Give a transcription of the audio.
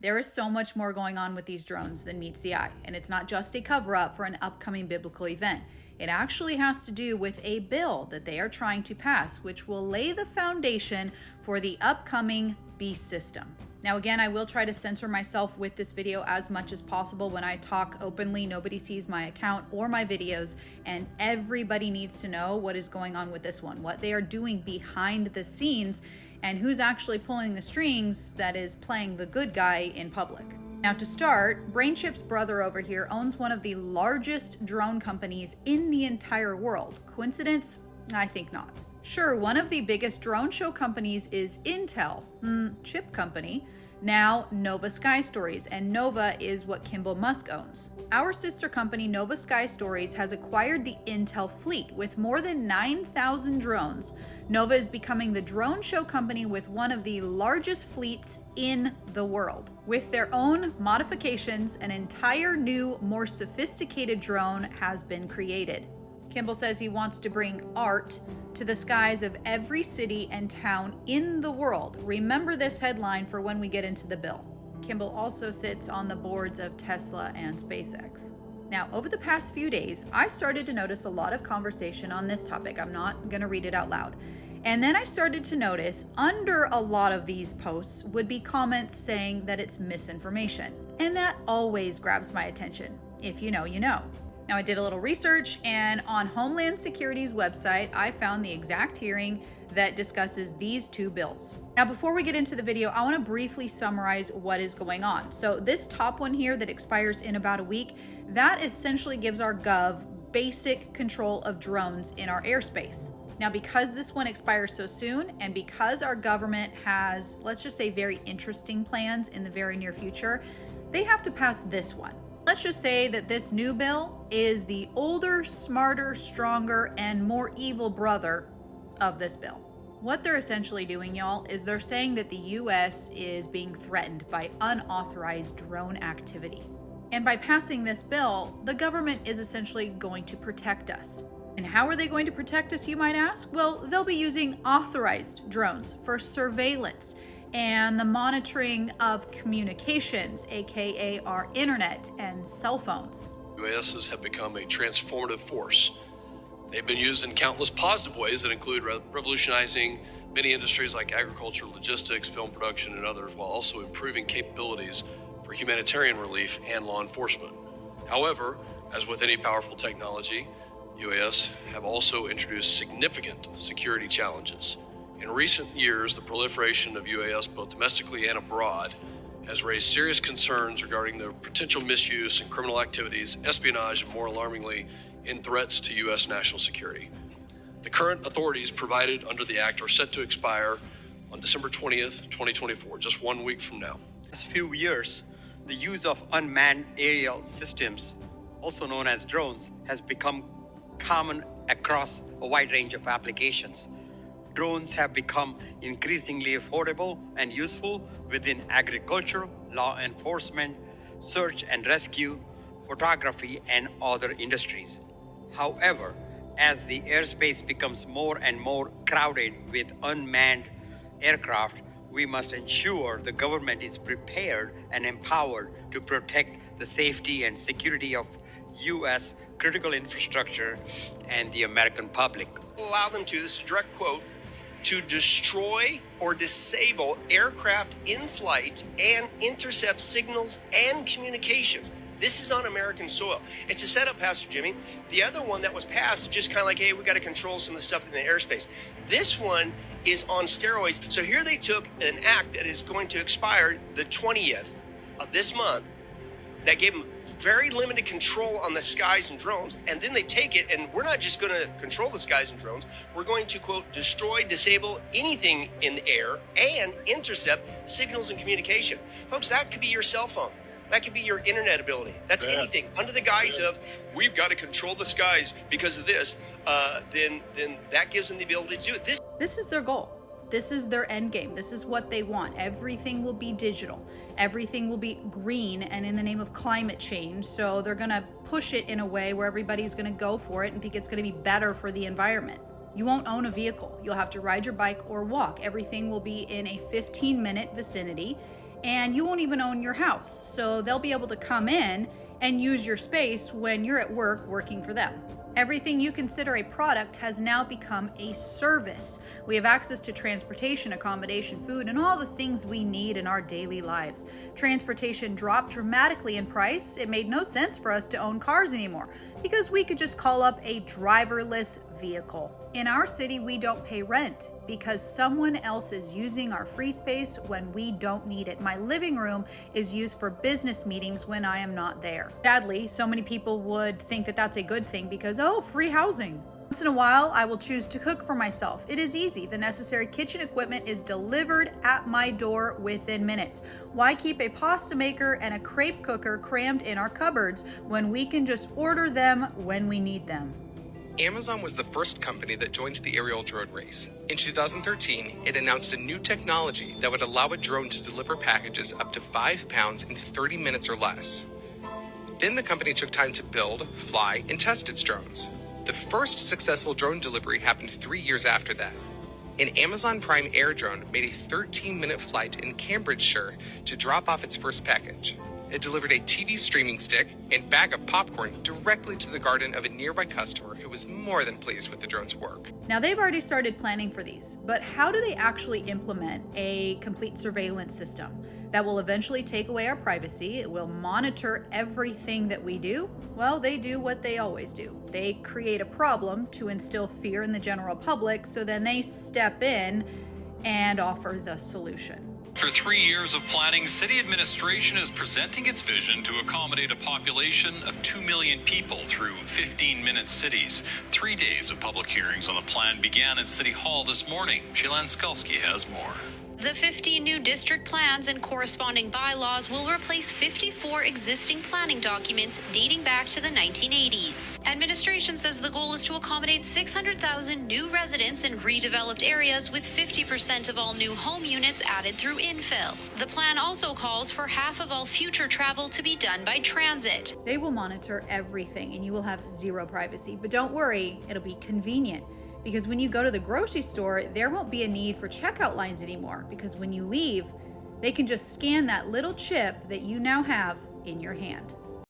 There is so much more going on with these drones than meets the eye, and it's not just a cover up for an upcoming biblical event. It actually has to do with a bill that they are trying to pass, which will lay the foundation for the upcoming beast system. Now, again, I will try to censor myself with this video as much as possible. When I talk openly, nobody sees my account or my videos, and everybody needs to know what is going on with this one, what they are doing behind the scenes, and who's actually pulling the strings that is playing the good guy in public. Now, to start, BrainChip's brother over here owns one of the largest drone companies in the entire world. Coincidence? I think not. Sure, one of the biggest drone show companies is Intel, chip company, now Nova Sky Stories, and Nova is what Kimbal Musk owns. Our sister company, Nova Sky Stories, has acquired the Intel fleet with more than 9,000 drones. Nova is becoming the drone show company with one of the largest fleets in the world. With their own modifications, an entire new, more sophisticated drone has been created. Kimbal says he wants to bring art to the skies of every city and town in the world. Remember this headline for when we get into the bill. Kimbal also sits on the boards of Tesla and SpaceX. Now, over the past few days, I started to notice a lot of conversation on this topic. I'm not going to read it out loud. And then I started to notice under a lot of these posts would be comments saying that it's misinformation. And that always grabs my attention. If you know, you know. Now, I did a little research, and on Homeland Security's website, I found the exact hearing that discusses these two bills. Now, before we get into the video, I want to briefly summarize what is going on. So this top one here that expires in about a week, that essentially gives our gov basic control of drones in our airspace. Now, because this one expires so soon, and because our government has, let's just say, very interesting plans in the very near future, they have to pass this one. Let's just say that this new bill is the older, smarter, stronger, and more evil brother of this bill. What they're essentially doing, y'all, is they're saying that the US is being threatened by unauthorized drone activity. And by passing this bill, the government is essentially going to protect us. And how are they going to protect us, you might ask? Well, they'll be using authorized drones for surveillance and the monitoring of communications, aka our internet and cell phones. UASs have become a transformative force. They've been used in countless positive ways that include revolutionizing many industries like agriculture, logistics, film production, and others, while also improving capabilities for humanitarian relief and law enforcement. However, as with any powerful technology, UAS have also introduced significant security challenges. In recent years, the proliferation of UAS, both domestically and abroad, has raised serious concerns regarding the potential misuse and criminal activities, espionage, and more alarmingly, in threats to U.S. national security. The current authorities provided under the Act are set to expire on December 20th, 2024, just 1 week from now. In the last few years, the use of unmanned aerial systems, also known as drones, has become common across a wide range of applications. Drones have become increasingly affordable and useful within agriculture, law enforcement, search and rescue, photography, and other industries. However, as the airspace becomes more and more crowded with unmanned aircraft, we must ensure the government is prepared and empowered to protect the safety and security of U.S. critical infrastructure and the American public. Allow them to, this is a direct quote, to destroy or disable aircraft in flight and intercept signals and communications. This is on American soil. It's a setup, Pastor Jimmy. The other one that was passed is just kind of like, hey, we got to control some of the stuff in the airspace. This one is on steroids. So here they took an act that is going to expire the 20th of this month that gave them very limited control on the skies and drones, and then they take it, and we're not just going to control the skies and drones, we're going to, quote, destroy, disable anything in the air and intercept signals and communication. Folks, that could be your cell phone. That could be your internet ability. That's anything under the guise of, we've got to control the skies because of this, then that gives them the ability to do it. This is their goal. This is their end game. This is what they want. Everything will be digital. Everything will be green and in the name of climate change. So they're going to push it in a way where everybody's going to go for it and think it's going to be better for the environment. You won't own a vehicle. You'll have to ride your bike or walk. Everything will be in a 15-minute vicinity. and you won't even own your house. So they'll be able to come in and use your space when you're at work working for them. Everything you consider a product has now become a service. We have access to transportation, accommodation, food, and all the things we need in our daily lives. Transportation dropped dramatically in price. It made no sense for us to own cars anymore because we could just call up a driverless vehicle. In our city, we don't pay rent because someone else is using our free space when we don't need it. My living room is used for business meetings when I am not there. Sadly, so many people would think that that's a good thing because, oh, free housing. Once in a while, I will choose to cook for myself. It is easy. The necessary kitchen equipment is delivered at my door within minutes. Why keep a pasta maker and a crepe cooker crammed in our cupboards when we can just order them when we need them? Amazon was the first company that joined the aerial drone race. In 2013, it announced a new technology that would allow a drone to deliver packages up to 5 pounds in 30 minutes or less. Then the company took time to build, fly, and test its drones. The first successful drone delivery happened 3 years after that. An Amazon Prime Air drone made a 13-minute flight in Cambridgeshire to drop off its first package. It delivered a TV streaming stick and bag of popcorn directly to the garden of a nearby customer who was more than pleased with the drone's work. Now, they've already started planning for these, but how do they actually implement a complete surveillance system that will eventually take away our privacy? It will monitor everything that we do. Well, they do what they always do. They create a problem to instill fear in the general public, so then they step in and offer the solution. After 3 years of planning, city administration is presenting its vision to accommodate a population of 2 million people through 15-minute cities. 3 days of public hearings on the plan began at City Hall this morning. Shailen Skulski has more. The 50 new district plans and corresponding bylaws will replace 54 existing planning documents dating back to the 1980s. Administration says the goal is to accommodate 600,000 new residents in redeveloped areas, with 50% of all new home units added through infill. The plan also calls for half of all future travel to be done by transit. They will monitor everything and you will have zero privacy. But don't worry, it'll be convenient. Because when you go to the grocery store, there won't be a need for checkout lines anymore, because when you leave, they can just scan that little chip that you now have in your hand.